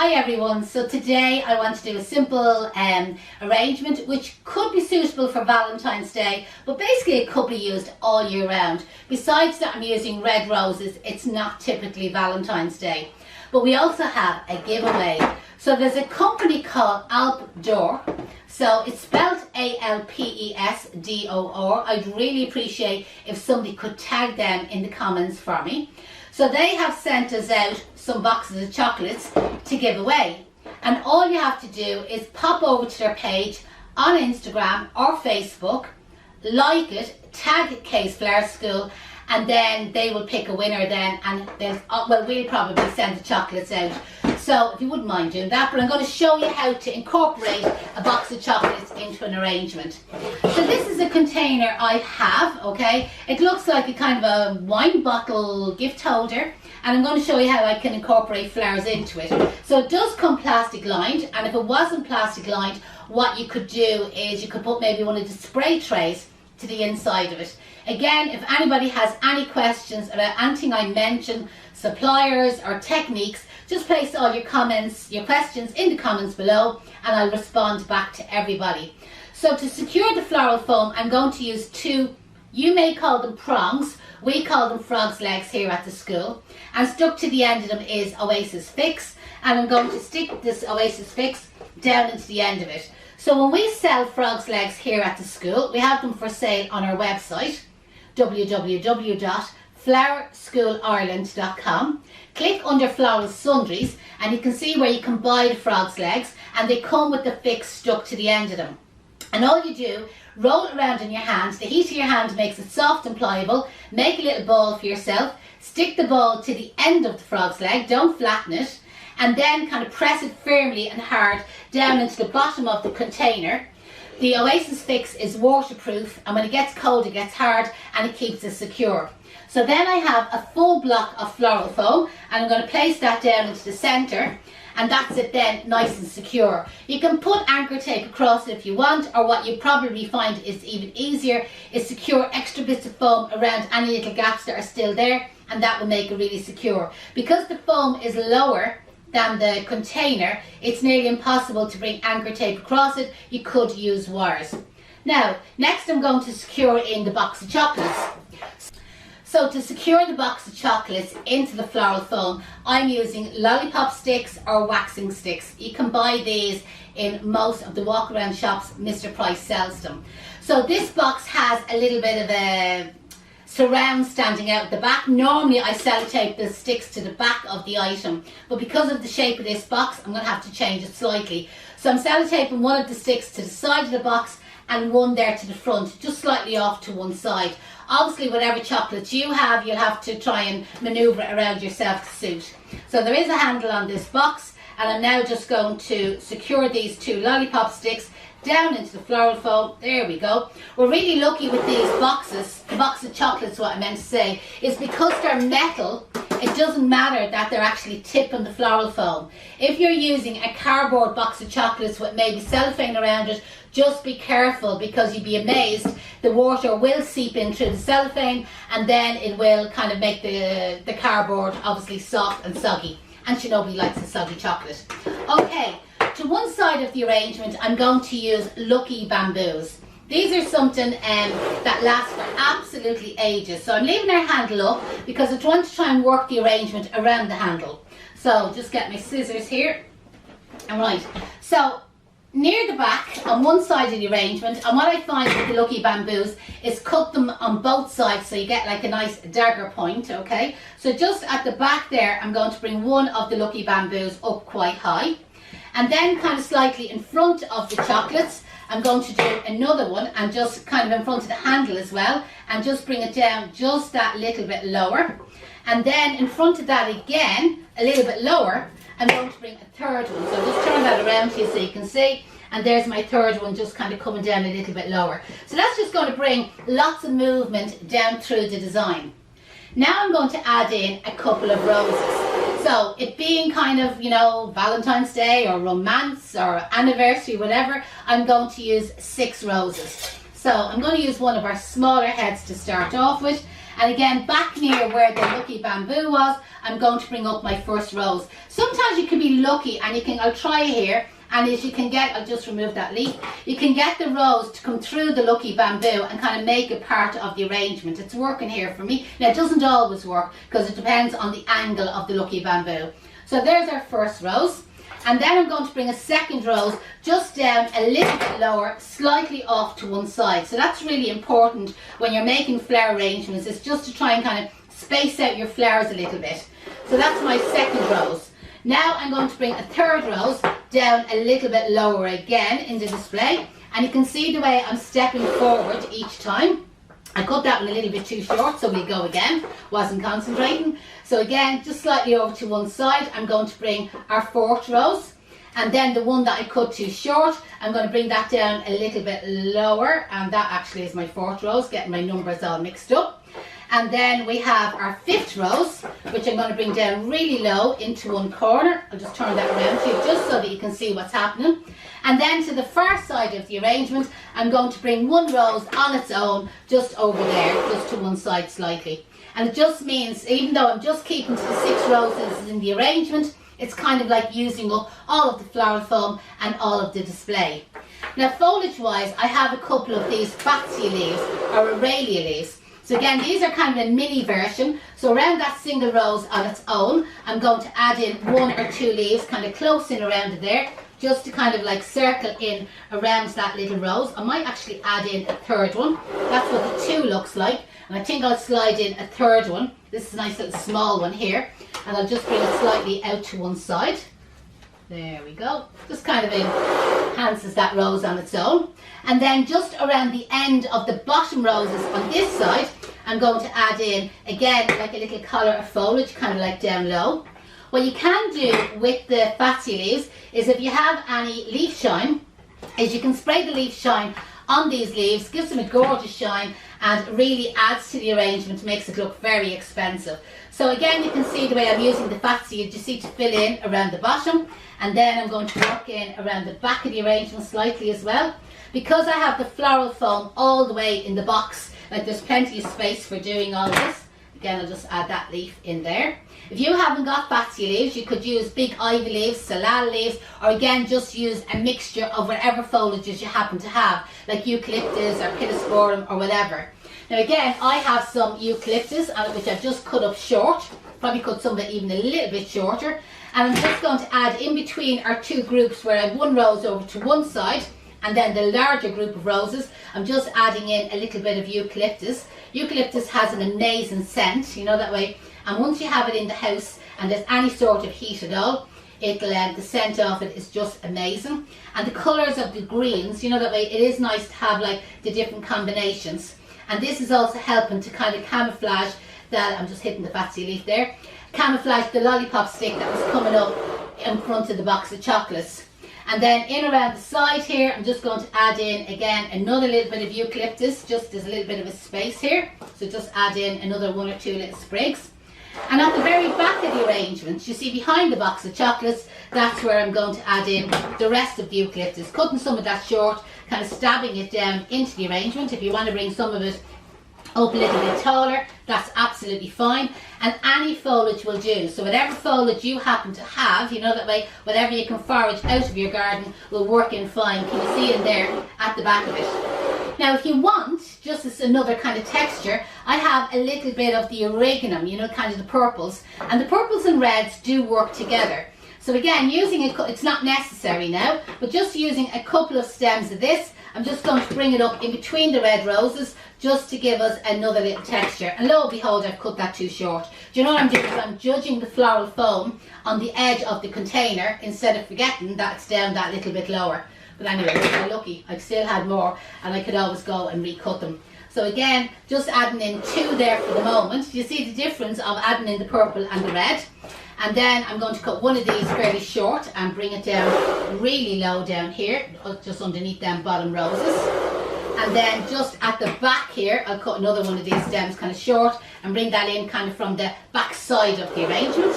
Hi everyone, so today I want to do a simple arrangement which could be suitable for Valentine's Day, but basically it could be used all year round. Besides that, I'm using red roses. It's not typically Valentine's Day. But we also have a giveaway. So there's a company called Alpdor. So it's spelled A-L-P-E-S-D-O-R. I'd really appreciate if somebody could tag them in the comments for me. So they have sent us out some boxes of chocolates to give away. And all you have to do is pop over to their page on Instagram or Facebook, like it, tag Kay's Flower School, and then they will pick a winner then, and we'll probably send the chocolates out. So if you wouldn't mind doing that, but I'm going to show you how to incorporate a box of chocolates into an arrangement. So this is a container I have, okay? It looks like a kind of a wine bottle gift holder, and I'm going to show you how I can incorporate flowers into it. So it does come plastic lined, and if it wasn't plastic lined, what you could do is you could put maybe one of the spray trays to the inside of it. Again, if anybody has any questions about anything I mentioned, suppliers or techniques, just place all your comments, your questions in the comments below, and I'll respond back to everybody. So to secure the floral foam, I'm going to use two, you may call them prongs, we call them frog's legs here at the school, and stuck to the end of them is Oasis Fix, and I'm going to stick this Oasis Fix down into the end of it. So when we sell frog's legs here at the school, we have them for sale on our website, www.flowerschoolisland.com. Click under Floral Sundries and you can see where you can buy the frog's legs, and they come with the fix stuck to the end of them. And all you do, roll it around in your hand. The heat of your hand makes it soft and pliable. Make a little ball for yourself. Stick the ball to the end of the frog's leg, don't flatten it, and then kind of press it firmly and hard down into the bottom of the container. The Oasis Fix is waterproof, and when it gets cold it gets hard and it keeps it secure. So then I have a full block of floral foam, and I'm going to place that down into the centre, and that's it then, nice and secure. You can put anchor tape across it if you want, or what you probably find is even easier is secure extra bits of foam around any little gaps that are still there, and that will make it really secure. Because the foam is lower than the container, it's nearly impossible to bring anchor tape across it. You could use wires. Now, next I'm going to secure in the box of chocolates. So to secure the box of chocolates into the floral foam, I'm using lollipop sticks or waxing sticks. You can buy these in most of the walk around shops. Mr. Price sells them. So this box has a little bit of a surround standing out the back. Normally I sellotape the sticks to the back of the item, but because of the shape of this box, I'm going to have to change it slightly. So I'm sellotaping one of the sticks to the side of the box and one there to the front, just slightly off to one side. Obviously, whatever chocolates you have, you'll have to try and manoeuvre it around yourself to suit. So there is a handle on this box, and I'm now just going to secure these two lollipop sticks down into the floral foam. There we go. We're really lucky with these boxes. The box of chocolates, what I meant to say, is because they're metal, it doesn't matter that they're actually tipping the floral foam. If you're using a cardboard box of chocolates with maybe cellophane around it, just be careful, because you'd be amazed, the water will seep in through the cellophane, and then it will kind of make the cardboard obviously soft and soggy, and nobody likes a soggy chocolate. Okay, to one side of the arrangement I'm going to use lucky bamboos. These are something that lasts for absolutely ages. So I'm leaving our handle up because I want to try and work the arrangement around the handle. So just get my scissors here. Alright, so near the back on one side of the arrangement, and what I find with the lucky bamboos is cut them on both sides so you get like a nice dagger point, okay? So just at the back there, I'm going to bring one of the lucky bamboos up quite high, and then kind of slightly in front of the chocolates, I'm going to do another one, and just kind of in front of the handle as well, and just bring it down just that little bit lower, and then in front of that again, a little bit lower, I'm going to bring a third one. So just turn that around here so you can see, and there's my third one just kind of coming down a little bit lower. So that's just going to bring lots of movement down through the design. Now I'm going to add in a couple of roses. So it being kind of, you know, Valentine's Day or romance or anniversary, whatever, I'm going to use 6 roses. So I'm going to use one of our smaller heads to start off with, And again, back near where the lucky bamboo was, I'm going to bring up my first rose. Sometimes you can be lucky and I'll try here, and as you can get, I'll just remove that leaf, you can get the rose to come through the lucky bamboo and kind of make it part of the arrangement. It's working here for me. Now it doesn't always work because it depends on the angle of the lucky bamboo. So there's our first rose. And then I'm going to bring a second rose just down a little bit lower, slightly off to one side. So that's really important when you're making flower arrangements, is just to try and kind of space out your flowers a little bit. So that's my second rose. Now I'm going to bring a third rose down a little bit lower again in the display. And you can see the way I'm stepping forward each time. I cut that one a little bit too short, so we'll go again. Wasn't concentrating. So again, just slightly over to one side, I'm going to bring our fourth rose. And then the one that I cut too short, I'm going to bring that down a little bit lower. And that actually is my fourth rose, getting my numbers all mixed up. And then we have our fifth rose, which I'm going to bring down really low into one corner. I'll just turn that around to you just so that you can see what's happening. And then to the far side of the arrangement, I'm going to bring one rose on its own just over there, just to one side slightly. And it just means, even though I'm just keeping to the 6 roses in the arrangement, it's kind of like using up all of the floral foam and all of the display. Now foliage wise, I have a couple of these Fatsia leaves or Aurelia leaves. So again, these are kind of a mini version. So around that single rose on its own, I'm going to add in 1 or 2 leaves kind of close in around it there, just to kind of like circle in around that little rose. I might actually add in a third one. That's what the 2 looks like. And I think I'll slide in a third one. This is a nice little small one here. And I'll just bring it slightly out to one side. There we go. Just kind of enhances that rose on its own. And then just around the end of the bottom roses on this side, I'm going to add in, again, like a little collar of foliage, kind of like down low. What you can do with the Fatsia leaves is, if you have any leaf shine, is you can spray the leaf shine on these leaves, gives them a gorgeous shine and really adds to the arrangement, makes it look very expensive. So again, you can see the way I'm using the Fatsia, you see, to fill in around the bottom, and then I'm going to work in around the back of the arrangement slightly as well. Because I have the floral foam all the way in the box, like there's plenty of space for doing all this. Again, I'll just add that leaf in there. If you haven't got Fatsia leaves, you could use big ivy leaves, salal leaves, or again, just use a mixture of whatever foliages you happen to have, like eucalyptus or pittosporum or whatever. Now again, I have some eucalyptus, which I've just cut up short, probably cut some of it even a little bit shorter. And I'm just going to add in between our 2 groups where I have 1 rose over to one side, and then the larger group of roses, I'm just adding in a little bit of eucalyptus. Eucalyptus has an amazing scent, you know, that way. And once you have it in the house and there's any sort of heat at all, the scent of it is just amazing. And the colours of the greens, you know, that way, it is nice to have like the different combinations. And this is also helping to kind of camouflage that, I'm just hitting the Fatsia leaf there, camouflage the lollipop stick that was coming up in front of the box of chocolates. And then in around the side here, I'm just going to add in again another little bit of eucalyptus, just there's a little bit of a space here. So just add in another 1 or 2 little sprigs. And at the very back of the arrangement, you see behind the box of chocolates, that's where I'm going to add in the rest of the eucalyptus, cutting some of that short, kind of stabbing it down into the arrangement. If you want to bring some of it up a little bit taller, that's absolutely fine. And any foliage will do. So whatever foliage you happen to have, you know, that way, whatever you can forage out of your garden will work in fine. Can you see in there at the back of it? Now if you want, just as another kind of texture, I have a little bit of the oregano, you know, kind of the purples. And the purples and reds do work together. So again, using it's not necessary now, but just using a couple of stems of this, I'm just going to bring it up in between the red roses just to give us another little texture. And lo and behold, I've cut that too short. Do you know what I'm doing? I'm judging the floral foam on the edge of the container instead of forgetting that it's down that little bit lower. But anyway, I'm lucky. I still had more and I could always go and recut them. So again, just adding in 2 there for the moment. You see the difference of adding in the purple and the red. And then I'm going to cut one of these fairly short and bring it down really low down here, just underneath them bottom roses. And then just at the back here, I'll cut another one of these stems kind of short and bring that in kind of from the back side of the arrangement.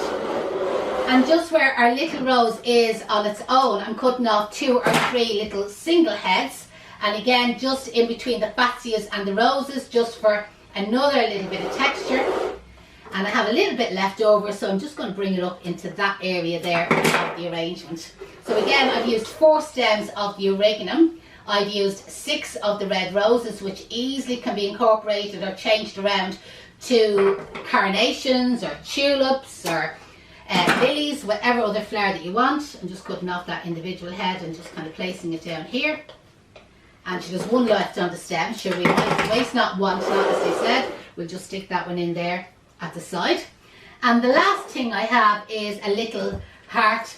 And just where our little rose is on its own, I'm cutting off 2 or 3 little single heads. And again, just in between the Fatsias and the roses, just for another little bit of texture, and I have a little bit left over, so I'm just going to bring it up into that area there of the arrangement. So again, I've used 4 stems of the oregano. I've used 6 of the red roses, which easily can be incorporated or changed around to carnations or tulips or lilies, whatever other flower that you want. I'm just cutting off that individual head and just kind of placing it down here. And there's one left on the stem. Sure, we might waste not, want not, as they said. We'll just stick that one in there at the side. And the last thing I have is a little heart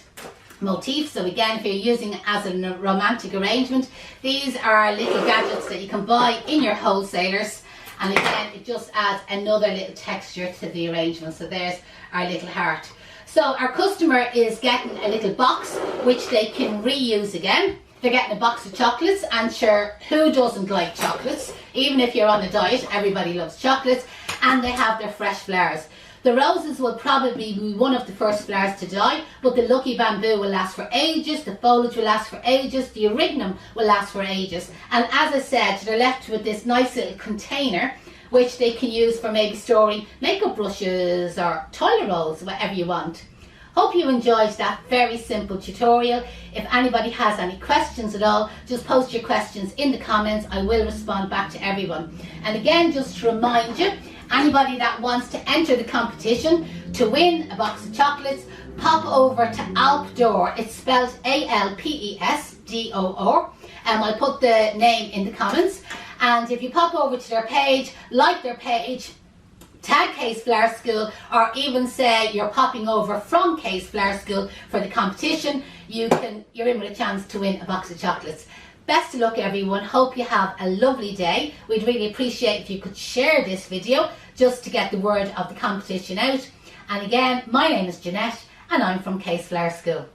motif. So again, if you're using it as a romantic arrangement, these are little gadgets that you can buy in your wholesalers, and again, it just adds another little texture to the arrangement. So there's our little heart. So our customer is getting a little box which they can reuse again. They're getting a box of chocolates, and sure, who doesn't like chocolates? Even if you're on a diet, everybody loves chocolates. And they have their fresh flowers. The roses will probably be one of the first flowers to die, but the lucky bamboo will last for ages, the foliage will last for ages, the erignum will last for ages. And as I said, they're left with this nice little container which they can use for maybe storing makeup brushes or toilet rolls, whatever you want. Hope you enjoyed that very simple tutorial. If anybody has any questions at all, just post your questions in the comments. I will respond back to everyone. And again, just to remind you, anybody that wants to enter the competition to win a box of chocolates, pop over to Alpdor. It's spelled A-L-P-E-S-D-O-R. I'll put the name in the comments. And if you pop over to their page, like their page, tag Case Flower School, or even say you're popping over from Case Flower School for the competition, you're in with a chance to win a box of chocolates. Best of luck, everyone. Hope you have a lovely day. We'd really appreciate if you could share this video just to get the word of the competition out. And again, my name is Janette and I'm from Case Flower School.